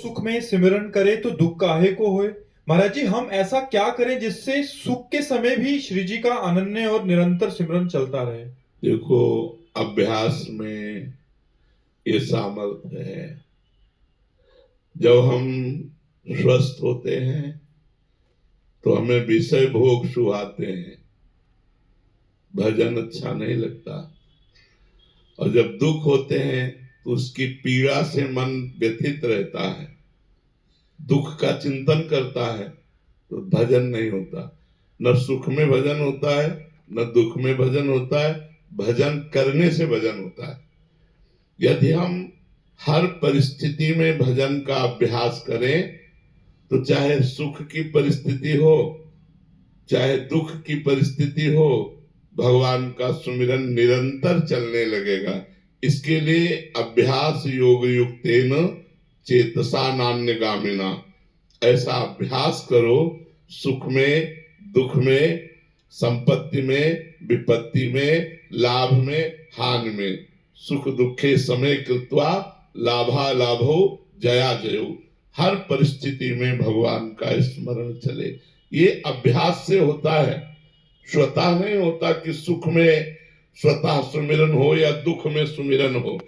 सुख में सिमरन करे तो दुख काहे को होए। महाराज जी, हम ऐसा क्या करें जिससे सुख के समय भी श्री जी का अनन्य और निरंतर सिमरन चलता रहे। देखो, अभ्यास में ये सामर्थ्य है। जब हम स्वस्थ होते हैं तो हमें विषय भोग सुहाते हैं, भजन अच्छा नहीं लगता। और जब दुख होते हैं तो उसकी पीड़ा से मन व्यथित रहता है, दुख का चिंतन करता है, तो भजन नहीं होता। न सुख में भजन होता है, न दुख में भजन होता है। भजन करने से भजन होता है। यदि हम हर परिस्थिति में भजन का अभ्यास करें तो चाहे सुख की परिस्थिति हो, चाहे दुख की परिस्थिति हो, भगवान का सुमिरन निरंतर चलने लगेगा। इसके लिए अभ्यास योग युक्तेन चेतसा नान्यगामिना, ऐसा अभ्यास करो। सुख में, दुख में, संपत्ति में, विपत्ति में, लाभ में, हानि में, सुख दुखे समय कृत्वा लाभा लाभो जया जयो, हर परिस्थिति में भगवान का स्मरण चले। ये अभ्यास से होता है, स्वतः नहीं होता कि सुख में स्वतः सुमिरन हो या दुख में सुमिरन हो।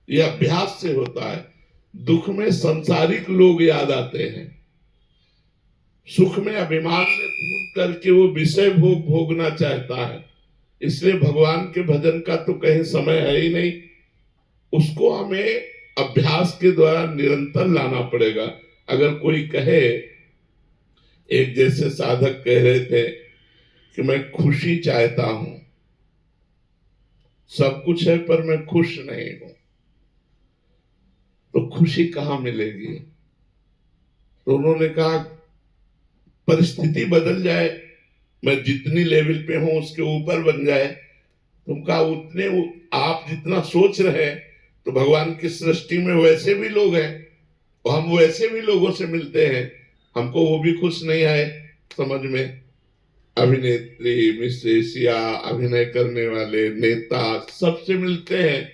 यह अभ्यास से होता है। दुख में संसारिक लोग याद आते हैं, सुख में अभिमान में फूट करके वो विषय भोग भोगना चाहता है। इसलिए भगवान के भजन का तो कहीं समय है ही नहीं। उसको हमें अभ्यास के द्वारा निरंतर लाना पड़ेगा। अगर कोई कहे, एक जैसे साधक कह रहे थे कि मैं खुशी चाहता हूं, सब कुछ है पर मैं खुश नहीं हूं, तो खुशी कहां मिलेगी? तो उन्होंने कहा परिस्थिति बदल जाए, मैं जितनी लेवल पे हूं उसके ऊपर बन जाए। तुम कहा उतने आप जितना सोच रहे हैं तो भगवान की सृष्टि में वैसे भी लोग हैं और हम वैसे भी लोगों से मिलते हैं, हमको वो भी खुश नहीं आए समझ में। अभिनेत्री, मिस्ट्रेसिया, अभिनय करने वाले नेता, सबसे मिलते हैं,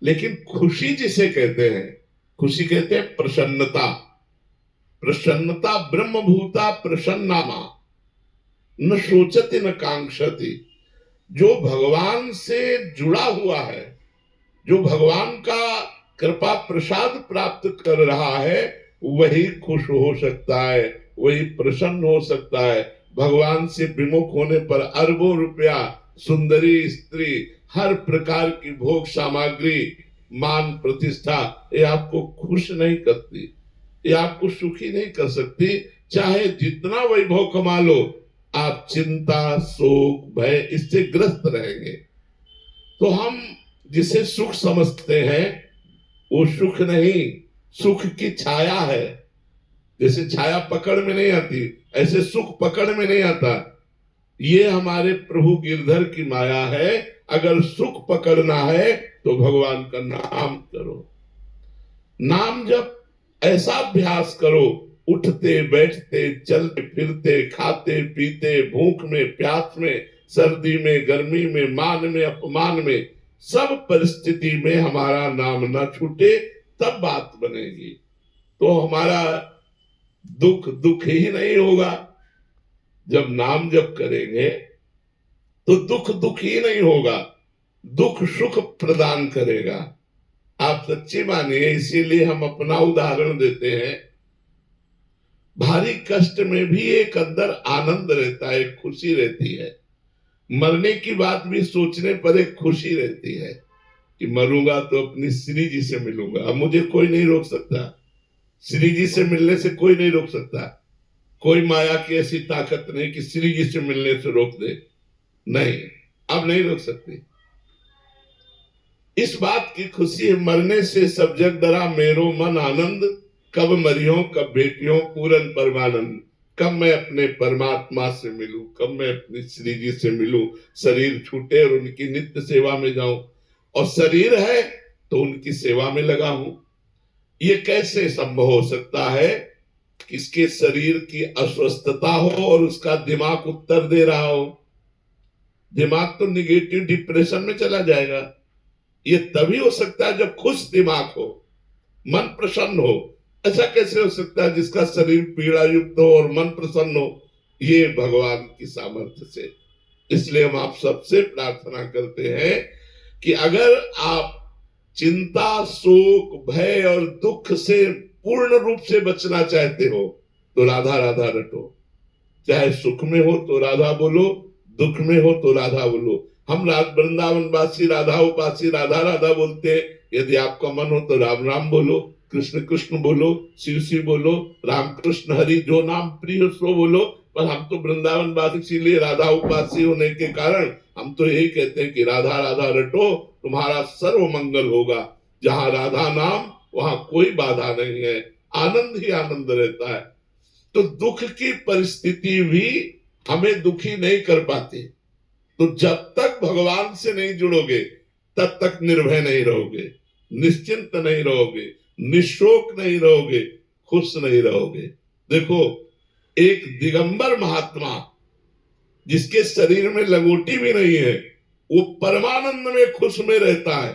लेकिन खुशी जिसे कहते हैं, खुशी कहते हैं प्रसन्नता। प्रसन्नता ब्रह्मभूता प्रसन्नामा न सोचति न कांक्षति। जो भगवान से जुड़ा हुआ है, जो भगवान का कृपा प्रसाद प्राप्त कर रहा है, वही खुश हो सकता है, वही प्रसन्न हो सकता है। भगवान से विमुख होने पर अरबों रुपया, सुंदरी स्त्री, हर प्रकार की भोग सामग्री, मान प्रतिष्ठा, ये आपको खुश नहीं करती, ये आपको सुखी नहीं कर सकती। चाहे जितना वैभव कमा लो, आप चिंता, शोक, भय इससे ग्रस्त रहेंगे। तो हम जिसे सुख समझते हैं वो सुख नहीं, सुख की छाया है। जैसे छाया पकड़ में नहीं आती, ऐसे सुख पकड़ में नहीं आता। ये हमारे प्रभु गिरधर की माया है। अगर सुख पकड़ना है तो भगवान का नाम करो, नाम जब ऐसा अभ्यास करो, उठते बैठते चलते फिरते खाते पीते, भूख में प्यास में, सर्दी में गर्मी में, मान में अपमान में, सब परिस्थिति में हमारा नाम न छूटे, तब बात बनेगी। तो हमारा दुख दुख ही नहीं होगा। जब नाम जप करेंगे तो दुख दुख ही नहीं होगा, दुख सुख प्रदान करेगा। आप सच्ची मानिए, इसीलिए हम अपना उदाहरण देते हैं। भारी कष्ट में भी एक अंदर आनंद रहता है, एक खुशी रहती है। मरने की बात भी सोचने पर एक खुशी रहती है कि मरूंगा तो अपनी श्री जी से मिलूंगा। अब मुझे कोई नहीं रोक सकता, श्री जी से मिलने से कोई नहीं रोक सकता। कोई माया की ऐसी ताकत नहीं कि श्री जी से मिलने से रोक दे, नहीं, अब नहीं रोक सकती। इस बात की खुशी है, मरने से सब जग डरा मेरो मन आनंद, कब मरियो कब बेटियों पूरन परमानंद। कब मैं अपने परमात्मा से मिलूं, कब मैं अपनी श्री जी से मिलूं, शरीर छूटे और उनकी नित्य सेवा में जाऊं। और शरीर है तो उनकी सेवा में लगा हूं। ये कैसे संभव हो सकता है? किसके शरीर की अस्वस्थता हो और उसका दिमाग उत्तर दे रहा हो। दिमाग तो निगेटिव डिप्रेशन में चला जाएगा। ये तभी हो सकता है जब खुश दिमाग हो, मन प्रसन्न हो, ऐसा कैसे हो सकता है जिसका शरीर पीड़ा युक्त हो और मन प्रसन्न हो? ये भगवान की सामर्थ्य से। इसलिए हम आप सबसे प्रार्थना करते हैं कि अगर आप चिंता, शोक, भय और दुख से पूर्ण रूप से बचना चाहते हो तो राधा राधा रटो। चाहे सुख में हो तो राधा बोलो, दुख में हो तो राधा बोलो। हम वृंदावन वासी राधा उपासी राधा राधा बोलते हैं। यदि आपका मन हो तो राम राम बोलो, कृष्ण कृष्ण बोलो, शिव शिव बोलो, राम कृष्ण हरि जो नाम प्रिय हो सो बोलो। पर हम तो वृंदावन वासी, इसीलिए राधा उपासी होने के कारण हम तो यही कहते हैं कि राधा राधा रटो, तुम्हारा सर्व मंगल होगा। जहां राधा नाम वहां कोई बाधा नहीं है, आनंद ही आनंद रहता है। तो दुख की परिस्थिति भी हमें दुखी नहीं कर पाती। तो जब तक भगवान से नहीं जुड़ोगे तब तक निर्भय नहीं रहोगे, निश्चिंत नहीं रहोगे, निशोक नहीं रहोगे, खुश नहीं रहोगे। देखो, एक दिगंबर महात्मा जिसके शरीर में लंगोटी भी नहीं है, वो परमानंद में खुश में रहता है।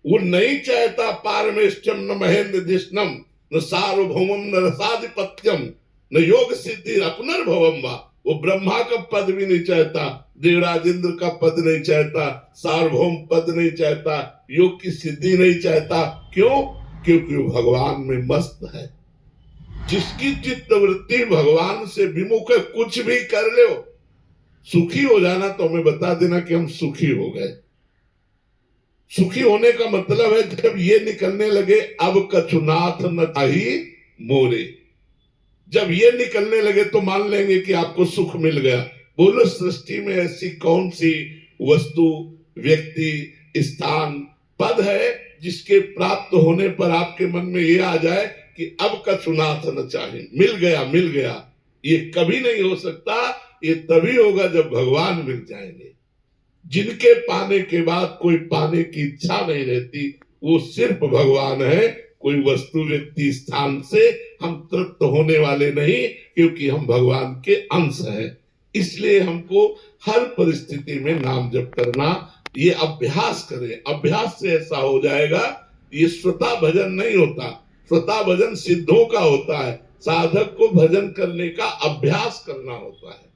वो नहीं चाहता पारमेष्टम न महेंद्र जिष्णम न सार्वभौमम न रसाधिपत्यम न योग सिद्धि अपनर्भवम वा। वो ब्रह्मा का पद भी नहीं चाहता, देवराजेंद्र का पद नहीं चाहता, सार्वभौम पद नहीं चाहता, योग की सिद्धि नहीं चाहता। क्यों? क्योंकि वो भगवान में मस्त है। जिसकी चित्त वृत्ति भगवान से विमुख है, कुछ भी कर लो, सुखी हो जाना तो हमें बता देना कि हम सुखी हो गए। सुखी होने का मतलब है जब ये निकलने लगे अब कछुनाथ न ताही मोरे। जब ये निकलने लगे तो मान लेंगे कि आपको सुख मिल गया। बोलो, सृष्टि में ऐसी कौन सी वस्तु, व्यक्ति, स्थान, पद है जिसके प्राप्त होने पर आपके मन में ये आ जाए कि अब कछुनाथ न चाहे, मिल गया मिल गया। ये कभी नहीं हो सकता। ये तभी होगा जब भगवान मिल जाएंगे। जिनके पाने के बाद कोई पाने की इच्छा नहीं रहती, वो सिर्फ भगवान है। कोई वस्तु, व्यक्ति, स्थान से हम तृप्त होने वाले नहीं, क्योंकि हम भगवान के अंश हैं। इसलिए हमको हर परिस्थिति में नाम जप करना, ये अभ्यास करें। अभ्यास से ऐसा हो जाएगा। ये स्वतः भजन नहीं होता, स्वतः भजन सिद्धों का होता है। साधक को भजन करने का अभ्यास करना होता है।